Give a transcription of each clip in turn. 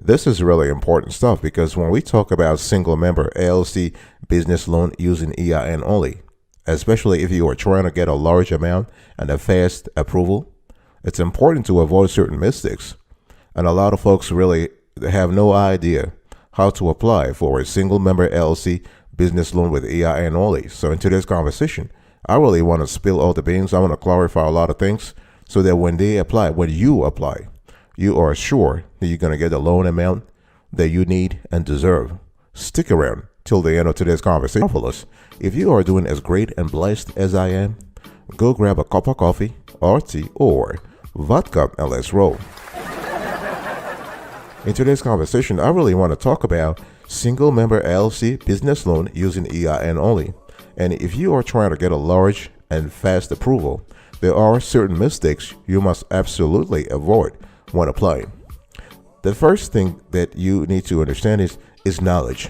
This is really important stuff because when we talk about single member LLC business loan using EIN only, especially if you are trying to get a large amount and a fast approval, it's important to avoid certain mistakes. And a lot of folks really have no idea how to apply for a single member LLC business loan with EIN only. So in today's conversation, I really want to spill all the beans. I want to clarify a lot of things so that when you apply, you are sure that you're going to get the loan amount that you need and deserve. Stick around till the end of today's conversation. If you are doing as great and blessed as I am, go grab a cup of coffee or tea or vodka and let's roll. In today's conversation, I really want to talk about single member LLC business loan using EIN only. And if you are trying to get a large and fast approval, there are certain mistakes you must absolutely avoid when applying. The first thing that you need to understand is knowledge.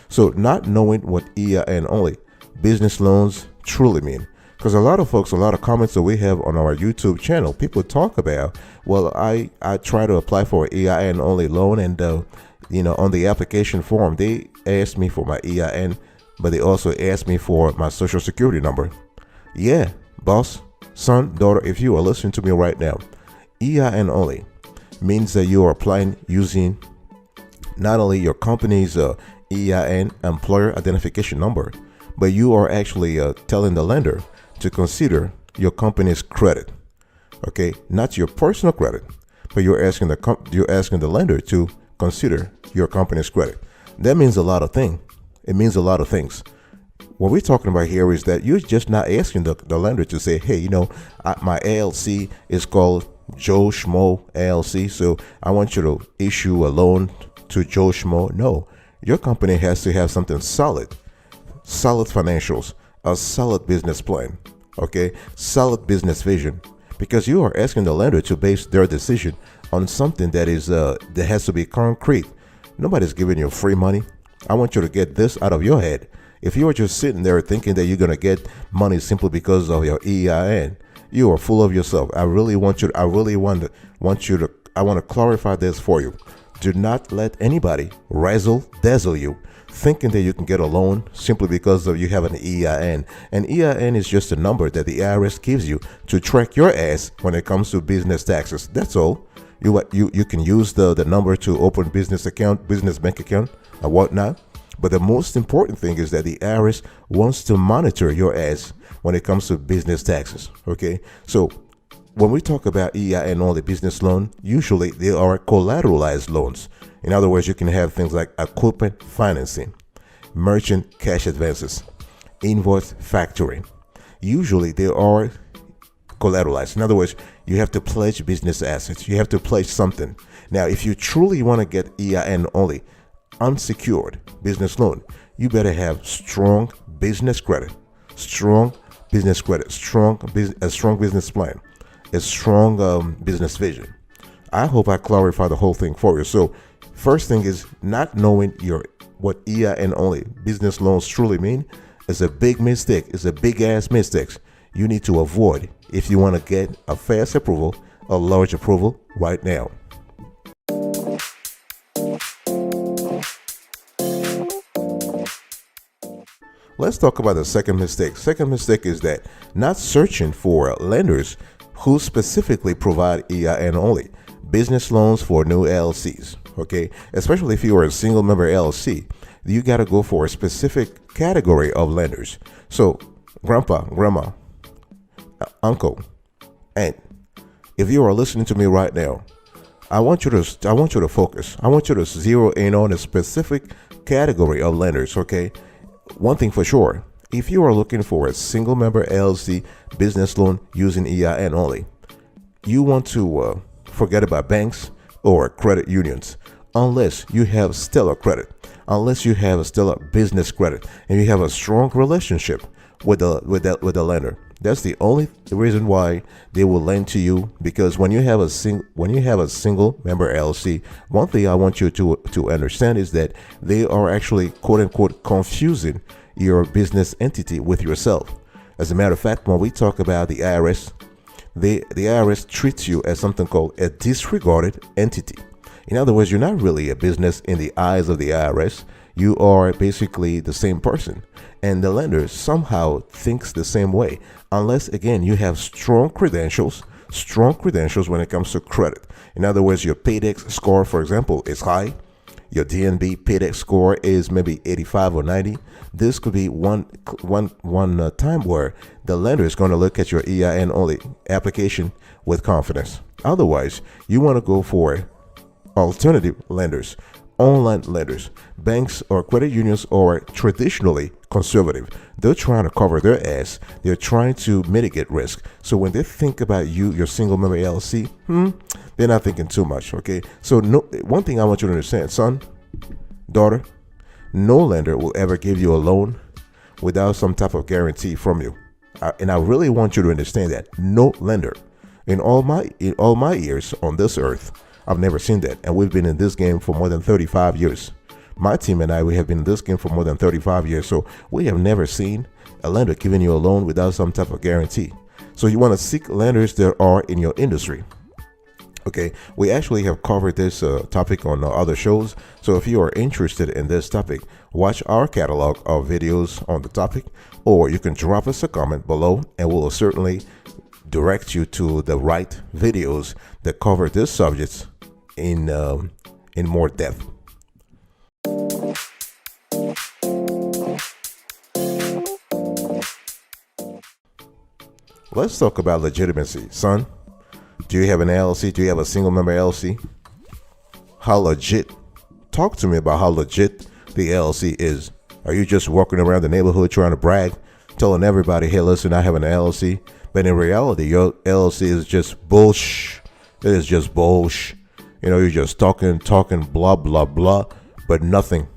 So not knowing what EIN only business loans truly mean. Because a lot of comments that we have on our YouTube channel, people talk about, well, I try to apply for an EIN only loan and, on the application form, they asked me for my EIN, but they also asked me for my social security number. Yeah, boss, son, daughter, if you are listening to me right now, EIN only means that you are applying using not only your company's EIN, employer identification number, but you are actually telling the lender to consider your company's credit. Okay, not your personal credit, but you're asking the lender to consider your company's credit. That means a lot of things. It means a lot of things. What we're talking about here is that you're just not asking the lender to say, hey, my LLC is called Joe Schmo LLC, so I want you to issue a loan to Joe Schmo. No, your company has to have something solid financials, a solid business plan, okay, solid business vision, because you are asking the lender to base their decision on something that has to be concrete. Nobody's giving you free money. I want you to get this out of your head. If you are just sitting there thinking that you're going to get money simply because of your EIN, you are full of yourself. I want to clarify this for you. Do not let anybody razzle dazzle you thinking that you can get a loan simply because of you have an EIN. An EIN is just a number that the IRS gives you to track your ass when it comes to business taxes. That's all. You can use the number to open business bank account and whatnot. But the most important thing is that the IRS wants to monitor your ass when it comes to business taxes. Okay, so when we talk about EIN only business loan, usually they are collateralized loans. In other words, you can have things like equipment financing, merchant cash advances, invoice factoring. Usually they are collateralized. In other words, you have to pledge business assets. You have to pledge something. Now, if you truly want to get EIN only unsecured business loan, you better have strong business credit, a strong business plan, a strong business vision. I hope I clarify the whole thing for you. So first thing is not knowing what EIN only business loans truly mean is a big mistake. It's a big ass mistake you need to avoid if you want to get a fast approval, a large approval right now. Let's talk about the second mistake. Second mistake is that not searching for lenders who specifically provide EIN only business loans for new LLCs. Okay, especially if you are a single member LLC, you got to go for a specific category of lenders. So, grandpa, grandma, uncle, aunt, if you are listening to me right now, I want you to focus. I want you to zero in on a specific category of lenders. Okay. One thing for sure, if you are looking for a single member LLC business loan using EIN only, you want to forget about banks or credit unions unless you have stellar credit, unless you have a stellar business credit and you have a strong relationship with the lender. That's the only reason why they will lend to you, because when you have a single member LLC, one thing I want you to understand is that they are actually quote unquote confusing your business entity with yourself. As a matter of fact, when we talk about the IRS, the IRS treats you as something called a disregarded entity. In other words, you're not really a business in the eyes of the IRS. You are basically the same person. And the lender somehow thinks the same way, unless, again, you have strong credentials when it comes to credit. In other words, your paydex score, for example, is high. Your DNB paydex score is maybe 85 or 90. This could be one time where the lender is going to look at your EIN only application with confidence. Otherwise, you want to go for alternative lenders, online lenders. Banks or credit unions are traditionally conservative. They're trying to cover their ass. They're trying to mitigate risk. So when they think about you, your single member LLC, they're not thinking too much. Okay. So one thing I want you to understand, son, daughter, no lender will ever give you a loan without some type of guarantee from you. And I really want you to understand that no lender in all my years on this earth, I've never seen that. And we've been in this game for more than 35 years. My team and I, we have been in this game for more than 35 years. So we have never seen a lender giving you a loan without some type of guarantee. So you want to seek lenders that are in your industry. Okay, we actually have covered this topic on other shows. So if you are interested in this topic, watch our catalog of videos on the topic, or you can drop us a comment below and we'll certainly direct you to the right videos that cover this subject in more depth. Let's talk about legitimacy, son. Do you have an LLC? Do you have a single member LLC? How legit? Talk to me about how legit the LLC is. Are you just walking around the neighborhood trying to brag, telling everybody, hey, listen, I have an LLC? But in reality, your LLC is just bullshit. It is just bullshit. You know, you're just talking, blah, blah, blah, but nothing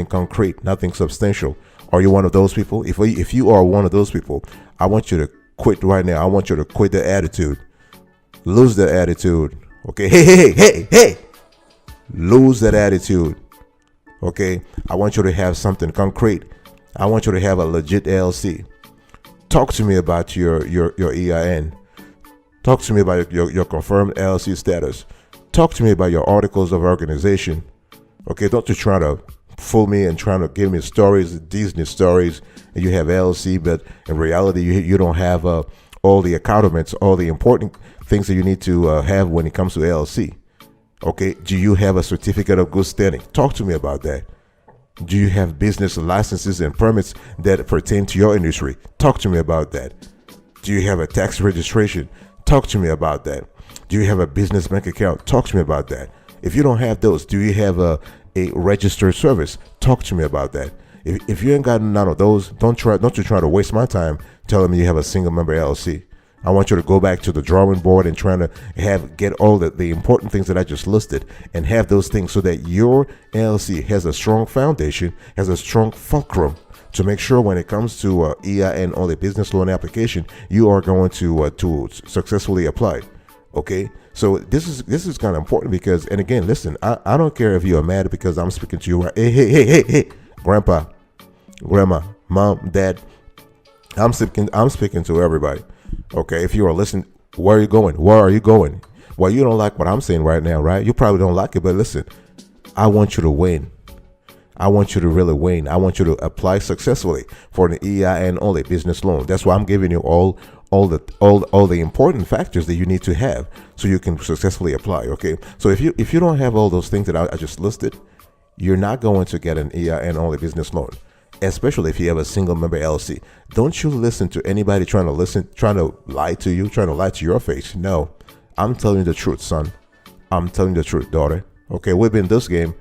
concrete, nothing substantial. Are you one of those people? If you are one of those people, I want you to quit right now. I want you to quit the attitude. Lose that attitude. Okay. Hey. Lose that attitude. Okay. I want you to have something concrete. I want you to have a legit LLC. Talk to me about your EIN. Talk to me about your confirmed LLC status. Talk to me about your articles of organization. Okay. Don't you try to fool me and trying to give me stories, Disney stories, and you have LLC, but in reality, you don't have all the accoutrements, all the important things that you need to have when it comes to LLC. Okay, do you have a certificate of good standing? Talk to me about that. Do you have business licenses and permits that pertain to your industry? Talk to me about that. Do you have a tax registration? Talk to me about that. Do you have a business bank account? Talk to me about that. If you don't have those, do you have a registered service? Talk to me about that. If you ain't got none of those, don't you try to waste my time telling me you have a single member LLC. I want you to go back to the drawing board and trying to get all the important things that I just listed and have those things so that your LLC has a strong foundation, has a strong fulcrum to make sure when it comes to EIN only business loan application, you are going to successfully apply. Okay, so this is kind of important because, and again, listen, I don't care if you are mad because I'm speaking to you. Hey, grandpa, grandma, mom, dad, I'm speaking to everybody. Okay, if you are listening, where are you going? Where are you going? Well, you don't like what I'm saying right now, right? You probably don't like it, but listen, I want you to win. I want you to really win. I want you to apply successfully for an EIN only business loan. That's why I'm giving you all the important factors that you need to have so you can successfully apply. Okay, so if you don't have all those things that I just listed, you're not going to get an EIN only business loan, especially if you have a single member LLC. Don't you listen to anybody trying to lie to you, trying to lie to your face. No, I'm telling you the truth, son. I'm telling you the truth, daughter. Okay, we've been in this game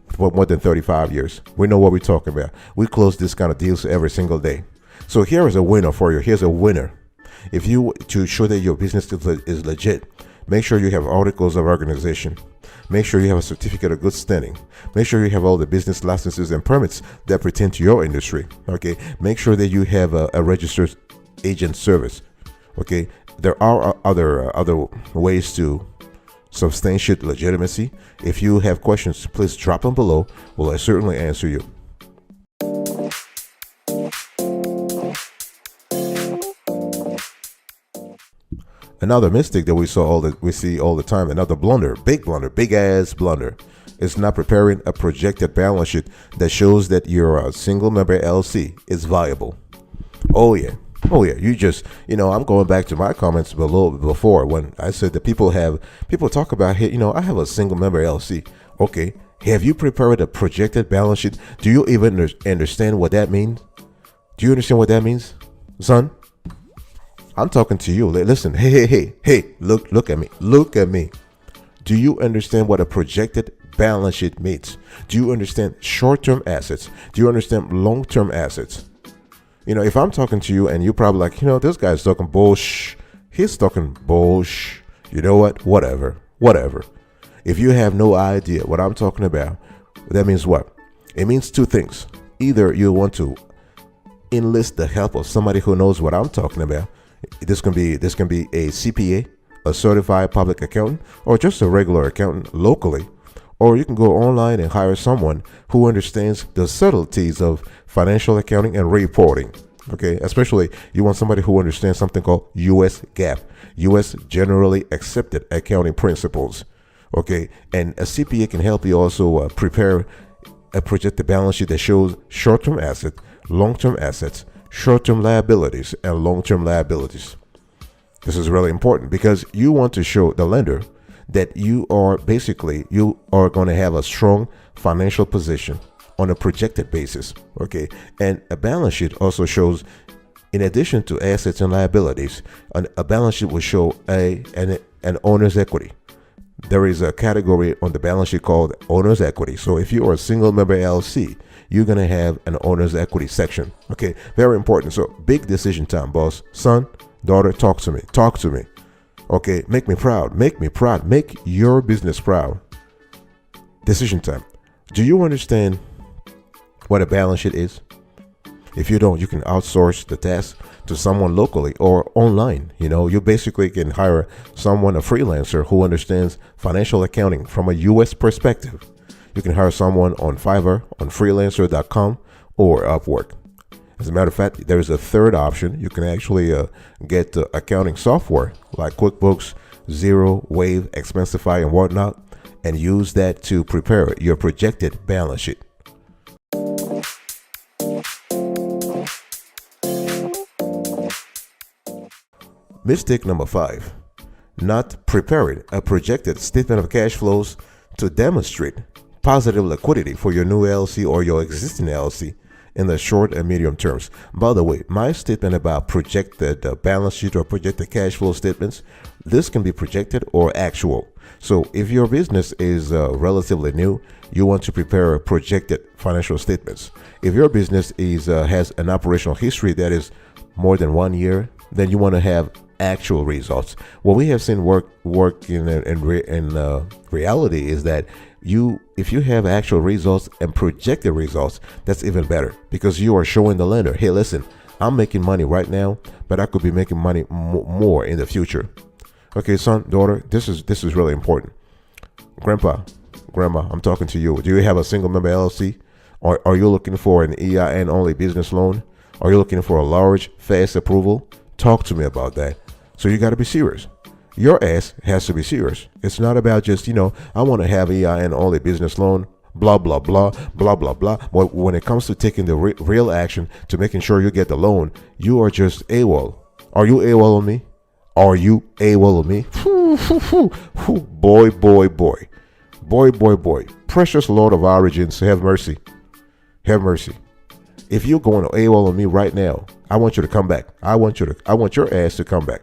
for more than 35 years. We know what we're talking about. We close this kind of deals every single day. So here is a winner for you. Here's a winner. If you to show that your business is legit, make sure you have articles of organization. Make sure you have a certificate of good standing. Make sure you have all the business licenses and permits that pertain to your industry. Okay. Make sure that you have a registered agent service. Okay. There are other ways to substantiate legitimacy. If you have questions, please drop them below. Will I certainly answer you. Another mistake that we see all the time, another blunder, big ass blunder, is not preparing a projected balance sheet that shows that your single member LLC is viable. Oh yeah. You just, I'm going back to my comments below before when I said that people talk about, hey, I have a single member LLC. Okay. Have you prepared a projected balance sheet? Do you even understand what that means? Do you understand what that means, son? I'm talking to you. Listen, hey, look at me. Do you understand what a projected balance sheet means? Do you understand short-term assets? Do you understand long-term assets? If I'm talking to you and you're probably like, this guy's talking bullsh. He's talking bullsh. You know what? Whatever. If you have no idea what I'm talking about, that means what? It means two things. Either you want to enlist the help of somebody who knows what I'm talking about. This can be a CPA, a certified public accountant, or just a regular accountant locally. Or you can go online and hire someone who understands the subtleties of financial accounting and reporting. Okay, especially you want somebody who understands something called U.S. GAAP, U.S. Generally Accepted Accounting Principles. Okay, and a CPA can help you also prepare a projected balance sheet that shows short-term assets, long-term assets, short-term liabilities, and long-term liabilities. This is really important because you want to show the lender that you are going to have a strong financial position on a projected basis. Okay, and a balance sheet also shows, in addition to assets and liabilities, a balance sheet will show an owner's equity. There is a category on the balance sheet called owner's equity. So if you are a single member LLC, you're going to have an owner's equity section. Okay, very important. So big decision time, boss. Son, daughter, talk to me. Okay, make me proud. Make your business proud. Decision time. Do you understand what a balance sheet is? If you don't, you can outsource the task to someone locally or online. You basically can hire someone, a freelancer who understands financial accounting from a U.S. perspective. You can hire someone on Fiverr, on freelancer.com, or Upwork. As a matter of fact, there is a third option. You can actually get accounting software like QuickBooks, Xero, Wave, Expensify, and whatnot, and use that to prepare your projected balance sheet. Mistake number 5, not preparing a projected statement of cash flows to demonstrate positive liquidity for your new LLC or your existing LLC in the short and medium terms. By the way, my statement about projected balance sheet or projected cash flow statements, this can be projected or actual. So if your business is relatively new, you want to prepare projected financial statements. If your business has an operational history that is more than 1 year, then you want to have actual results. What we have seen work in reality is that if you have actual results and projected results, that's even better because you are showing the lender, hey, listen, I'm making money right now, but I could be making money more in the future. Okay, son, daughter, this is really important. Grandpa, grandma, I'm talking to you. Do you have a single member LLC? Or are you looking for an EIN only business loan? Are you looking for a large, fast approval? Talk to me about that. So you got to be serious. Your ass has to be serious. It's not about just, I want to have EIN only business loan, blah, blah, blah, blah, blah, blah. But when it comes to taking the real action to making sure you get the loan, you are just AWOL. Are you AWOL on me? Are you AWOL on me? Boy. Precious Lord of Origins, have mercy. Have mercy. If you're going to AWOL on me right now, I want you to come back. I want your ass to come back.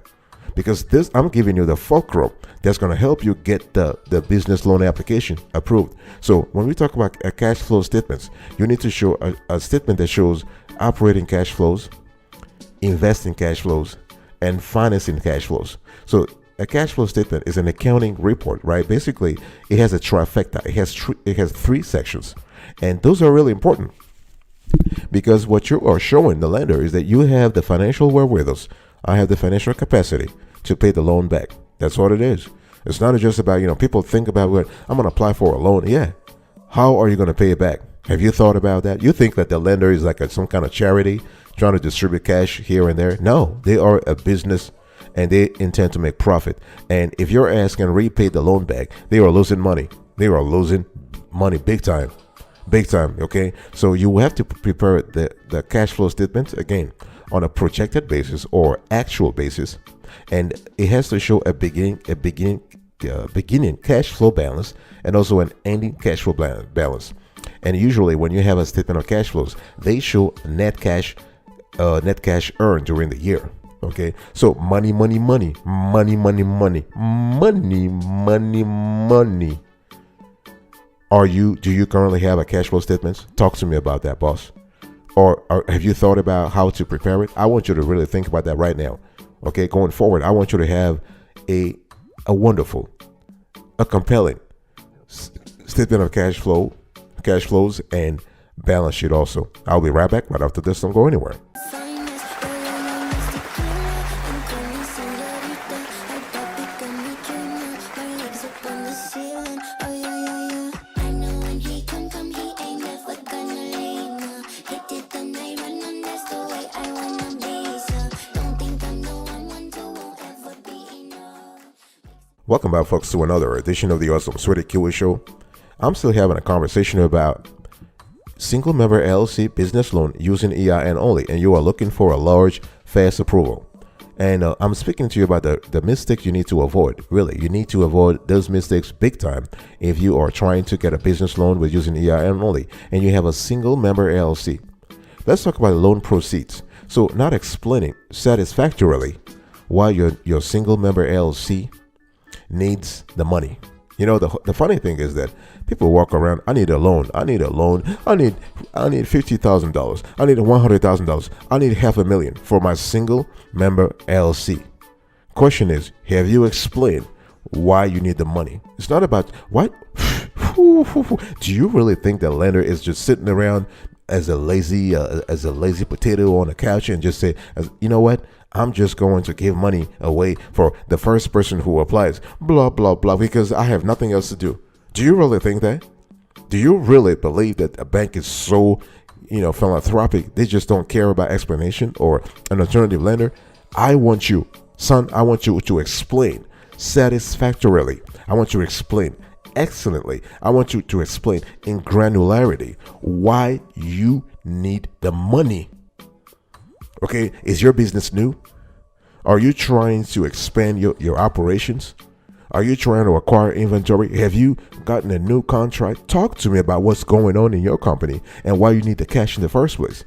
Because I'm giving you the fulcrum that's going to help you get the business loan application approved. So when we talk about cash flow statements, you need to show a statement that shows operating cash flows, investing cash flows, and financing cash flows. So a cash flow statement is an accounting report, right? Basically, it has a trifecta. It has 3 sections. And those are really important because what you are showing the lender is that you have the financial wherewithal. I have the financial capacity to pay the loan back. That's what it is. It's not just about, people think about what I'm going to apply for a loan. Yeah. How are you going to pay it back? Have you thought about that? You think that the lender is like some kind of charity trying to distribute cash here and there? No, they are a business and they intend to make profit. And if your ass can repay the loan back, they are losing money. They are losing money big time. Big time. Okay. So you have to prepare the cash flow statement again on a projected basis or actual basis. And it has to show a beginning cash flow balance and also an ending cash flow balance. And usually when you have a statement of cash flows, they show net cash earned during the year. Okay, so money. Do you currently have a cash flow statement? Talk to me about that, boss. Or have you thought about how to prepare it? I want you to really think about that right now. Okay, going forward, I want you to have a wonderful, a compelling statement of cash flows, and balance sheet also. I'll be right back right after this. Don't go anywhere. Welcome back, folks, to another edition of the Awesome Sweaty Kiwi Show. I'm still having a conversation about single member LLC business loan using EIN only, and you are looking for a large, fast approval. And I'm speaking to you about the mistakes you need to avoid. Really, you need to avoid those mistakes big time if you are trying to get a business loan with using EIN only, and you have a single member LLC. Let's talk about loan proceeds. So, not explaining satisfactorily why your single member LLC needs the money. You know, the funny thing is that people walk around, I need a loan, I need $50,000, I need $100,000, I need $500,000 for my single member LLC. Question is, have you explained why you need the money? It's not about what. Do you really think the lender is just sitting around as a lazy potato on the couch and just say, you know what, I'm just going to give money away for the first person who applies, blah, blah, blah, because I have nothing else to do? Do you really think that? Do you really believe that a bank is so, philanthropic? They just don't care about explanation, or an alternative lender? I want you to explain satisfactorily. I want you to explain excellently. I want you to explain in granularity why you need the money. Okay, is your business new? Are you trying to expand your operations? Are you trying to acquire inventory? Have you gotten a new contract? Talk to me about what's going on in your company and why you need the cash in the first place.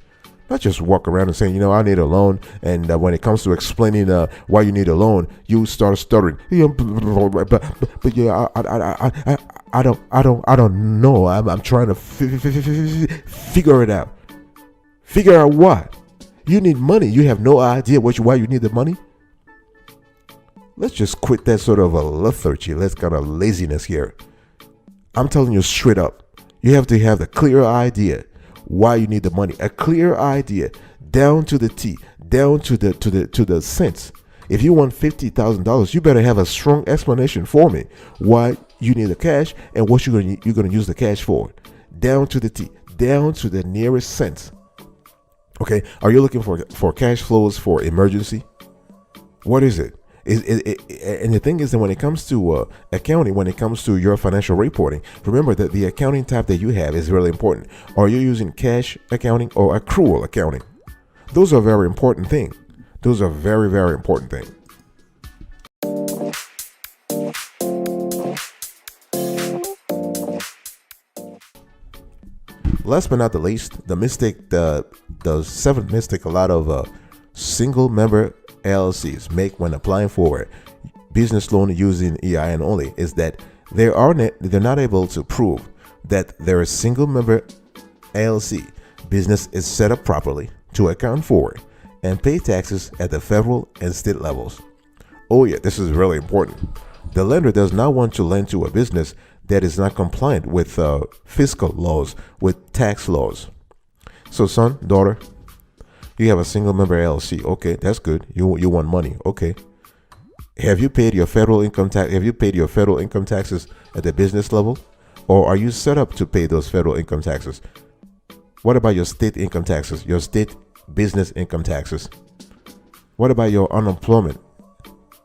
Not just walk around and saying, I need a loan, and when it comes to explaining why you need a loan, you start stuttering. But yeah, I don't know. I'm trying to figure it out. Figure out what? You need money. You have no idea why you need the money. Let's just quit that sort of a lethargy. Let's kind of laziness here. I'm telling you straight up, you have to have the clear idea why you need the money. A clear idea, down to the T, down to the cents. If you want $50,000, you better have a strong explanation for me why you need the cash and what you're going to use the cash for. Down to the T, down to the nearest cents. Okay, are you looking for cash flows for emergency? What is it? And the thing is that when it comes to accounting, when it comes to your financial reporting, remember that the accounting type that you have is really important. Are you using cash accounting or accrual accounting? Those are very important things. Those are very, very important things. Last but not the least, the seventh mistake a lot of single member LLCs make when applying for business loan using EIN only is that they're not able to prove that their single member LLC business is set up properly to account for and pay taxes at the federal and state levels. Oh yeah, this is really important. The lender does not want to lend to a business that is not compliant with fiscal laws, with tax laws. So son, daughter, you have a single member LLC. Okay, that's good. You want money. Okay. Have you paid your federal income tax? Have you paid your federal income taxes at the business level? Or are you set up to pay those federal income taxes? What about your state income taxes, your state business income taxes? What about your unemployment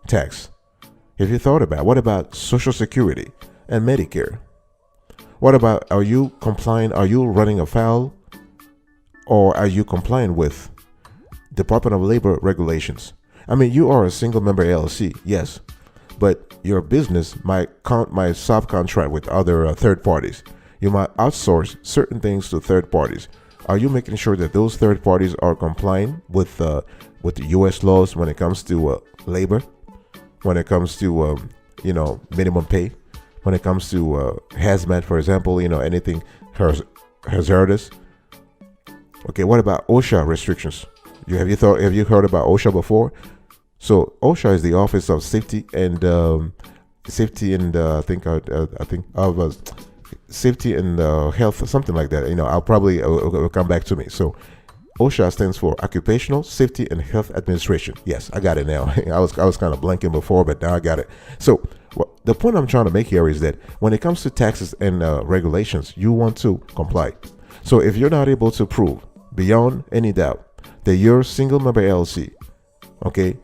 tax? Have you thought about what about Social Security and Medicare? What about, are you complying? Are you running afoul, or are you complying with Department of Labor regulations? I mean, you are a single member LLC, yes, but your business might subcontract with other third parties. You might outsource certain things to third parties. Are you making sure that those third parties are complying with the U.S. laws when it comes to labor, when it comes to minimum pay, when it comes to hazmat, for example, anything hazardous? Okay, what about OSHA restrictions? Have you heard about OSHA before? So OSHA is the Office of Safety and Safety and Safety and Health, something like that. I'll probably it'll come back to me. So OSHA stands for Occupational Safety and Health Administration. Yes, I got it now. I was kind of blanking before, but now I got it. So the point I'm trying to make here is that when it comes to taxes and regulations, you want to comply. So if you're not able to prove beyond any doubt that your single member LLC, okay,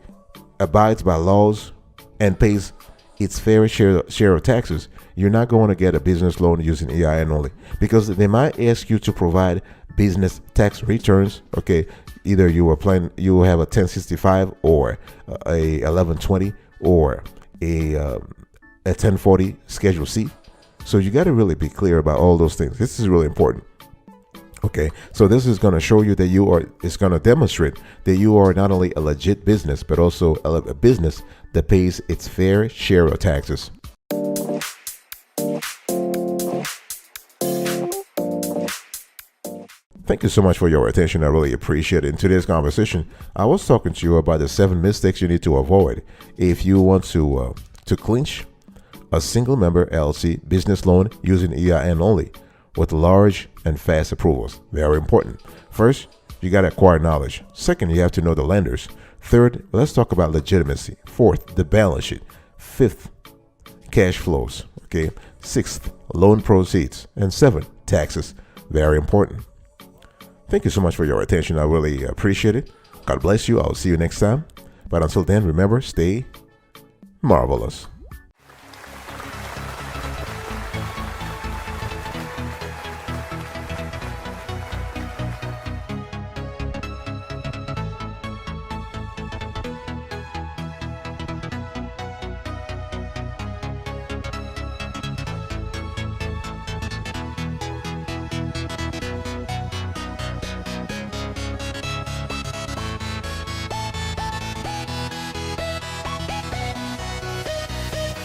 abides by laws and pays its fair share of taxes, you're not going to get a business loan using EIN only, because they might ask you to provide business tax returns. Okay, either you have a 1065 or a 1120 or a 1040 Schedule C. So you got to really be clear about all those things. This is really important. Okay, so this is going to show you that it's going to demonstrate that you are not only a legit business, but also a business that pays its fair share of taxes. Thank you so much for your attention. I really appreciate it. In today's conversation, I was talking to you about the 7 mistakes you need to avoid if you want to clinch a single member LLC business loan using EIN only with large and fast approvals. Very important. First, you got to acquire knowledge. Second, you have to know the lenders. Third, let's talk about legitimacy. Fourth, the balance sheet. Fifth, cash flows. Okay. Sixth, loan proceeds. And 7, taxes. Very important. Thank you so much for your attention. I really appreciate it. God bless you. I'll see you next time. But until then, remember, stay marvelous.